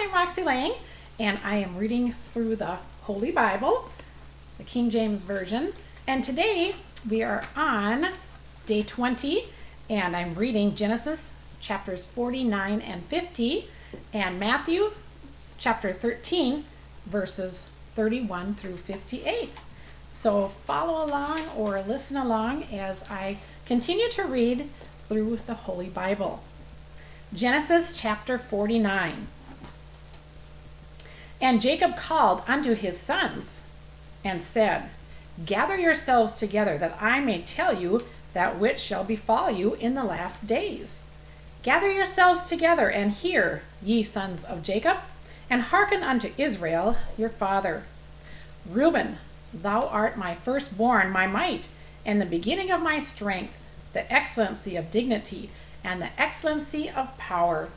I'm Roxy Lang, and I am reading through the Holy Bible, the King James Version. And today we are on day 20, and I'm reading Genesis chapters 49 and 50, and Matthew chapter 13, verses 31 through 58. So follow along or listen along as I continue to read through the Holy Bible. Genesis chapter 49. And Jacob called unto his sons and said, Gather yourselves together, that I may tell you that which shall befall you in the last days. Gather yourselves together, and hear, ye sons of Jacob, and hearken unto Israel your father. Reuben, thou art my firstborn, my might, and the beginning of my strength, the excellency of dignity, and the excellency of power.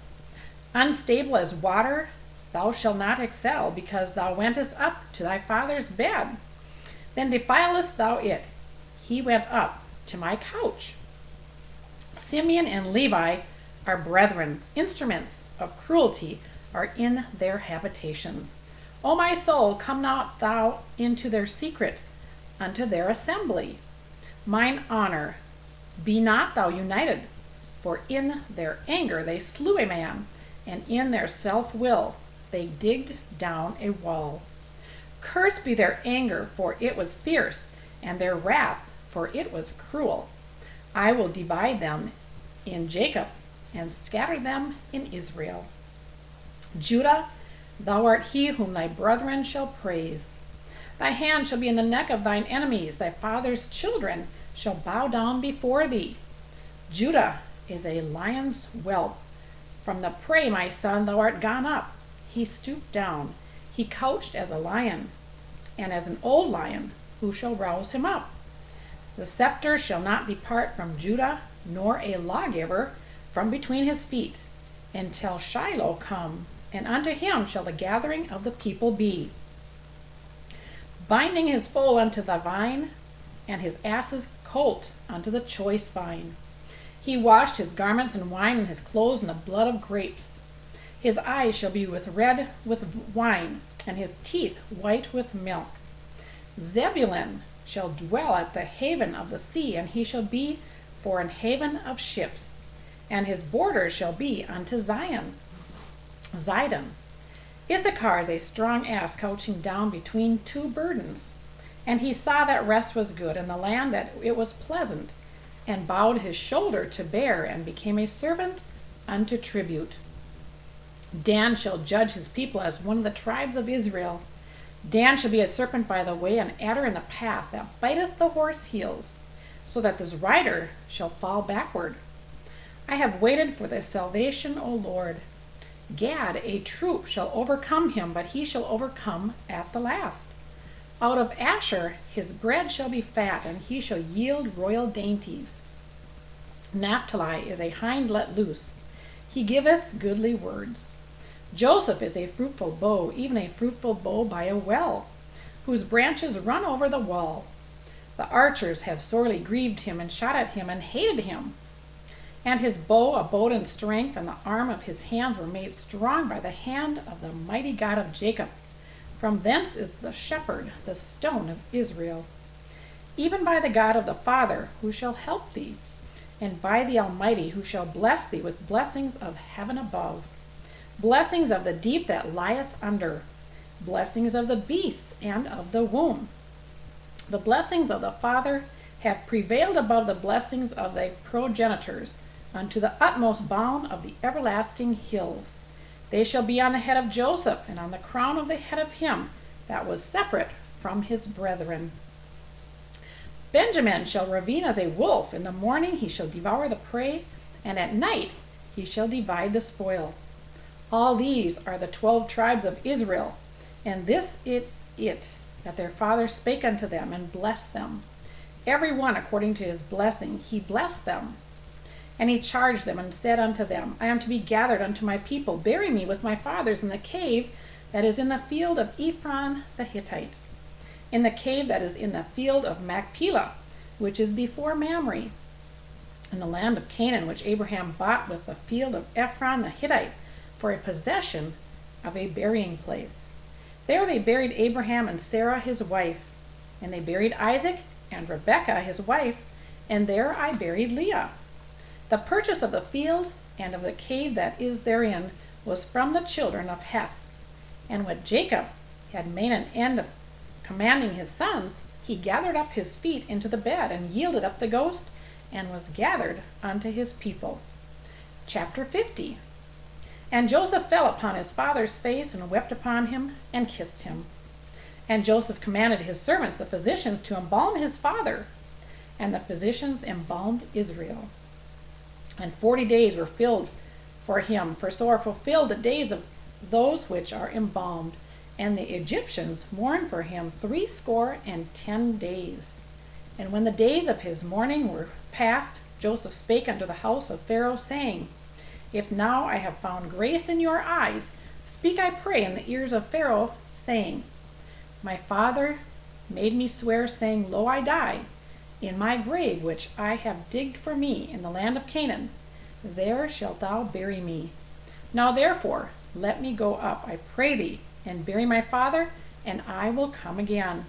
Unstable as water, thou shalt not excel, because thou wentest up to thy father's bed. Then defilest thou it. He went up to my couch. Simeon and Levi are brethren. Instruments of cruelty are in their habitations. O my soul, come not thou into their secret, unto their assembly. Mine honor, be not thou united, for in their anger they slew a man, and in their self-will they digged down a wall. Cursed be their anger, for it was fierce, and their wrath, for it was cruel. I will divide them in Jacob, and scatter them in Israel. Judah, thou art he whom thy brethren shall praise. Thy hand shall be in the neck of thine enemies. Thy father's children shall bow down before thee. Judah is a lion's whelp. From the prey, my son, thou art gone up. He stooped down. He couched as a lion, and as an old lion, who shall rouse him up? The scepter shall not depart from Judah, nor a lawgiver from between his feet, until Shiloh come, and unto him shall the gathering of the people be. Binding his foal unto the vine, and his ass's colt unto the choice vine. He washed his garments in wine, and his clothes in the blood of grapes. His eyes shall be red with wine, and his teeth white with milk. Zebulun shall dwell at the haven of the sea, and he shall be for an haven of ships, and his borders shall be unto Zidon. Issachar is a strong ass couching down between two burdens. And he saw that rest was good, and the land that it was pleasant, and bowed his shoulder to bear, and became a servant unto tribute. Dan shall judge his people as one of the tribes of Israel. Dan shall be a serpent by the way, an adder in the path, that biteth the horse heels, so that his rider shall fall backward. I have waited for this salvation, O Lord. Gad, a troop, shall overcome him, but he shall overcome at the last. Out of Asher his bread shall be fat, and he shall yield royal dainties. Naphtali is a hind let loose. He giveth goodly words. Joseph is a fruitful bow, even a fruitful bow by a well, whose branches run over the wall. The archers have sorely grieved him, and shot at him, and hated him. And his bow abode in strength, and the arm of his hands were made strong by the hand of the mighty God of Jacob. From thence is the shepherd, the stone of Israel. Even by the God of the Father, who shall help thee, and by the Almighty, who shall bless thee with blessings of heaven above, blessings of the deep that lieth under, blessings of the beasts and of the womb. The blessings of the Father have prevailed above the blessings of thy progenitors, unto the utmost bound of the everlasting hills. They shall be on the head of Joseph, and on the crown of the head of him that was separate from his brethren. Benjamin shall ravine as a wolf. In the morning he shall devour the prey, and at night he shall divide the spoil. All these are the 12 tribes of Israel, and this is it, that their father spake unto them, and blessed them. Every one according to his blessing he blessed them. And he charged them, and said unto them, I am to be gathered unto my people. Bury me with my fathers in the cave that is in the field of Ephron the Hittite, in the cave that is in the field of Machpelah, which is before Mamre, in the land of Canaan, which Abraham bought with the field of Ephron the Hittite for a possession of a burying place. There they buried Abraham and Sarah his wife, and they buried Isaac and Rebekah his wife, and there I buried Leah. The purchase of the field and of the cave that is therein was from the children of Heth. And when Jacob had made an end of commanding his sons, he gathered up his feet into the bed and yielded up the ghost, and was gathered unto his people. Chapter 50. And Joseph fell upon his father's face and wept upon him and kissed him. And Joseph commanded his servants, the physicians, to embalm his father. And the physicians embalmed Israel. And 40 days were filled for him, for so are fulfilled the days of those which are embalmed. And the Egyptians mourned for him 60 days. And when the days of his mourning were past, Joseph spake unto the house of Pharaoh, saying, If now I have found grace in your eyes, speak, I pray, in the ears of Pharaoh, saying, My father made me swear, saying, Lo, I die in my grave which I have digged for me in the land of Canaan. There shalt thou bury me. Now therefore let me go up, I pray thee, and bury my father, and I will come again.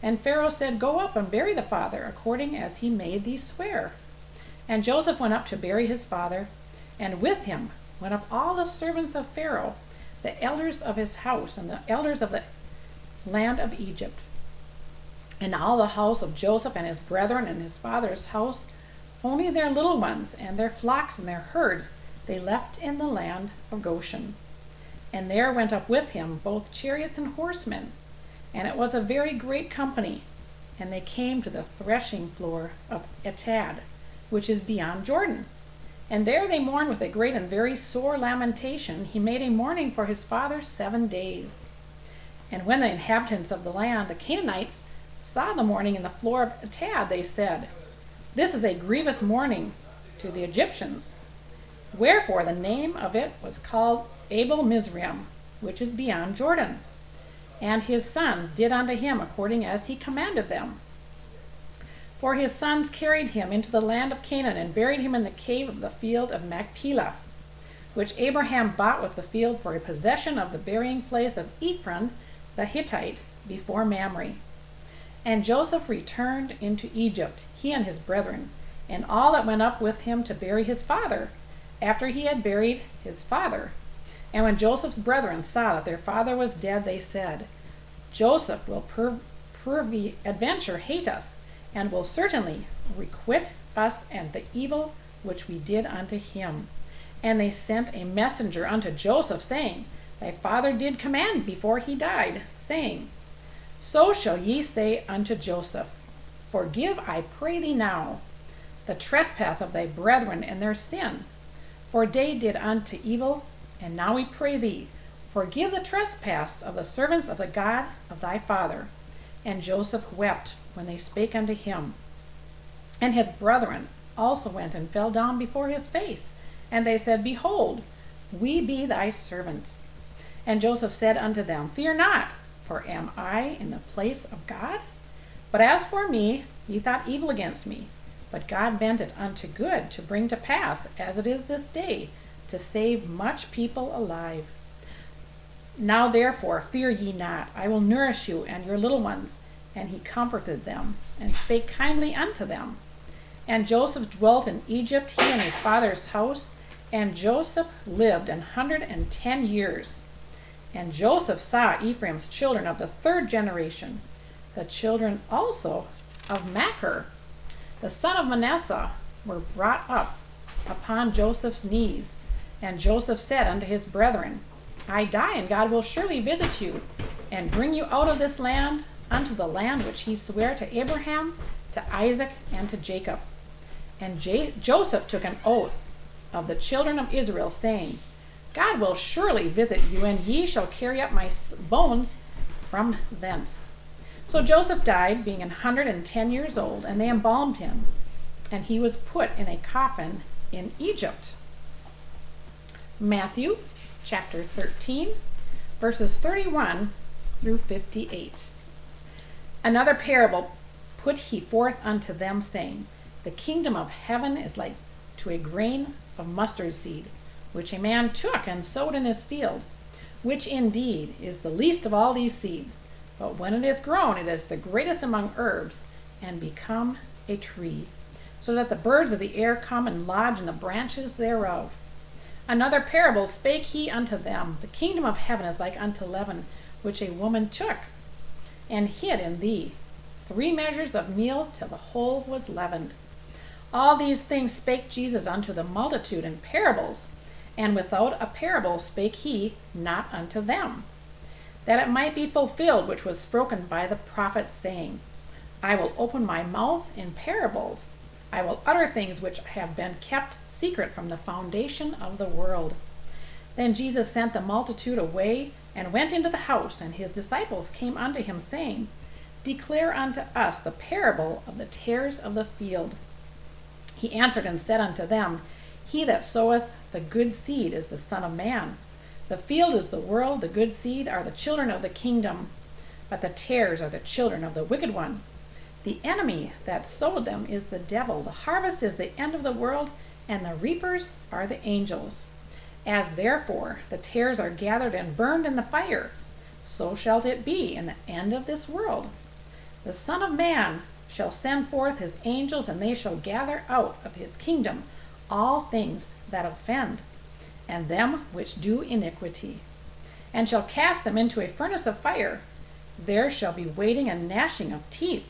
And Pharaoh said, Go up and bury the father, according as he made thee swear. And Joseph went up to bury his father, and with him went up all the servants of Pharaoh, the elders of his house, and the elders of the land of Egypt. And all the house of Joseph and his brethren and his father's house, only their little ones and their flocks and their herds they left in the land of Goshen. And there went up with him both chariots and horsemen, and it was a very great company. And they came to the threshing floor of Atad, which is beyond Jordan. And there they mourned with a great and very sore lamentation. He made a mourning for his father 7 days. And when the inhabitants of the land, the Canaanites, saw the mourning in the floor of Atad, they said, This is a grievous mourning to the Egyptians. Wherefore the name of it was called Abel Mizraim, which is beyond Jordan. And his sons did unto him according as he commanded them. For his sons carried him into the land of Canaan, and buried him in the cave of the field of Machpelah, which Abraham bought with the field for a possession of the burying place of Ephron the Hittite before Mamre. And Joseph returned into Egypt, he and his brethren, and all that went up with him to bury his father, after he had buried his father. And when Joseph's brethren saw that their father was dead, they said, Joseph will peradventure hate us, and will certainly requite us and the evil which we did unto him. And they sent a messenger unto Joseph, saying, Thy father did command before he died, saying, So shall ye say unto Joseph, Forgive, I pray thee now, the trespass of thy brethren and their sin. For they did unto evil, and now we pray thee, forgive the trespass of the servants of the God of thy father. And Joseph wept when they spake unto him. And his brethren also went and fell down before his face. And they said, Behold, we be thy servants. And Joseph said unto them, Fear not, for am I in the place of God? But as for me, ye thought evil against me. But God meant it unto good, to bring to pass, as it is this day, to save much people alive. Now therefore fear ye not, I will nourish you and your little ones. And he comforted them, and spake kindly unto them. And Joseph dwelt in Egypt, he and his father's house. And Joseph lived 110 years. And Joseph saw Ephraim's children of the 3rd generation, the children also of Machir, the son of Manasseh, were brought up upon Joseph's knees. And Joseph said unto his brethren, I die, and God will surely visit you, and bring you out of this land unto the land which he sware to Abraham, to Isaac, and to Jacob. And Joseph took an oath of the children of Israel, saying, God will surely visit you, and ye shall carry up my bones from thence. So Joseph died, being 110 years old, and they embalmed him, and he was put in a coffin in Egypt. Matthew chapter 13, verses 31 through 58. Another parable put he forth unto them, saying, The kingdom of heaven is like to a grain of mustard seed, which a man took and sowed in his field, which indeed is the least of all these seeds. But when it is grown, it is the greatest among herbs, and become a tree, so that the birds of the air come and lodge in the branches thereof. Another parable spake he unto them, The kingdom of heaven is like unto leaven, which a woman took, and hid in 3 measures of meal, till the whole was leavened. All these things spake Jesus unto the multitude in parables, and without a parable spake he not unto them, that it might be fulfilled which was spoken by the prophet, saying, I will open my mouth in parables. I will utter things which have been kept secret from the foundation of the world. Then Jesus sent the multitude away, and went into the house, and his disciples came unto him, saying, Declare unto us the parable of the tares of the field. He answered and said unto them, He that soweth the good seed is the Son of Man. The field is the world, the good seed are the children of the kingdom, but the tares are the children of the wicked one. The enemy that sowed them is the devil. The harvest is the end of the world, and the reapers are the angels. As therefore the tares are gathered and burned in the fire, so shall it be in the end of this world. The Son of Man shall send forth his angels, and they shall gather out of his kingdom all things that offend, and them which do iniquity, and shall cast them into a furnace of fire. There shall be waiting and gnashing of teeth.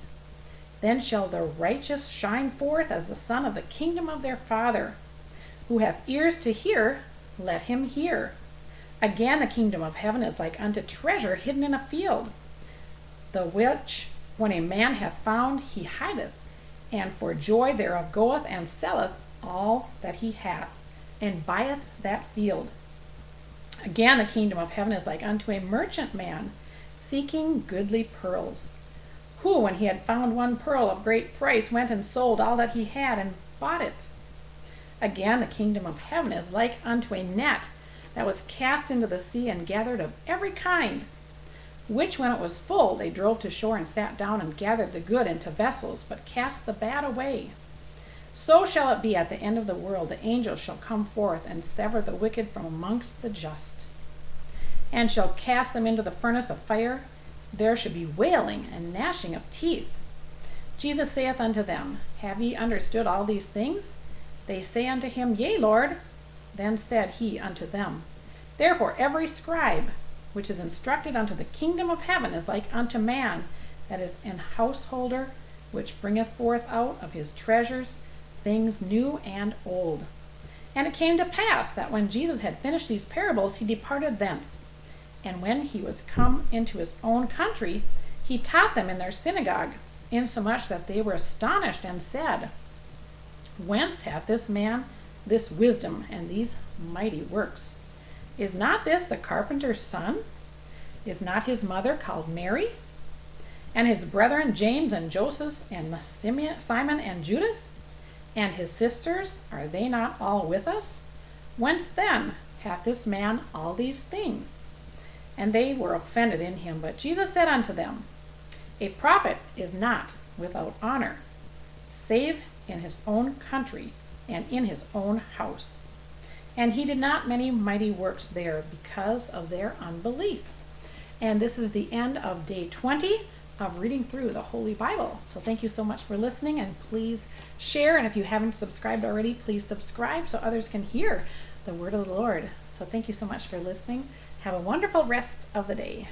Then shall the righteous shine forth as the sun of the kingdom of their Father. Who hath ears to hear, let him hear. Again, the kingdom of heaven is like unto treasure hidden in a field, the which when a man hath found, he hideth, and for joy thereof goeth and selleth all that he hath, and buyeth that field. Again, the kingdom of heaven is like unto a merchant man seeking goodly pearls, who, when he had found one pearl of great price, went and sold all that he had and bought it. Again, the kingdom of heaven is like unto a net that was cast into the sea and gathered of every kind, which when it was full, they drove to shore and sat down and gathered the good into vessels, but cast the bad away. So shall it be at the end of the world. The angels shall come forth and sever the wicked from amongst the just, and shall cast them into the furnace of fire. There shall be wailing and gnashing of teeth. Jesus saith unto them, Have ye understood all these things? They say unto him, Yea, Lord. Then said he unto them, Therefore every scribe which is instructed unto the kingdom of heaven is like unto man that is an householder, which bringeth forth out of his treasures things new and old. And it came to pass that when Jesus had finished these parables, he departed thence. And when he was come into his own country, he taught them in their synagogue, insomuch that they were astonished, and said, Whence hath this man this wisdom and these mighty works? Is not this the carpenter's son? Is not his mother called Mary? And his brethren James and Joseph and Simon and Judas? And his sisters, are they not all with us? Whence then hath this man all these things? And they were offended in him. But Jesus said unto them, A prophet is not without honor, save in his own country and in his own house. And he did not many mighty works there because of their unbelief. And this is the end of day 20 of reading through the Holy Bible. So thank you so much for listening, and please share. And if you haven't subscribed already, please subscribe so others can hear the word of the Lord. So thank you so much for listening. Have a wonderful rest of the day.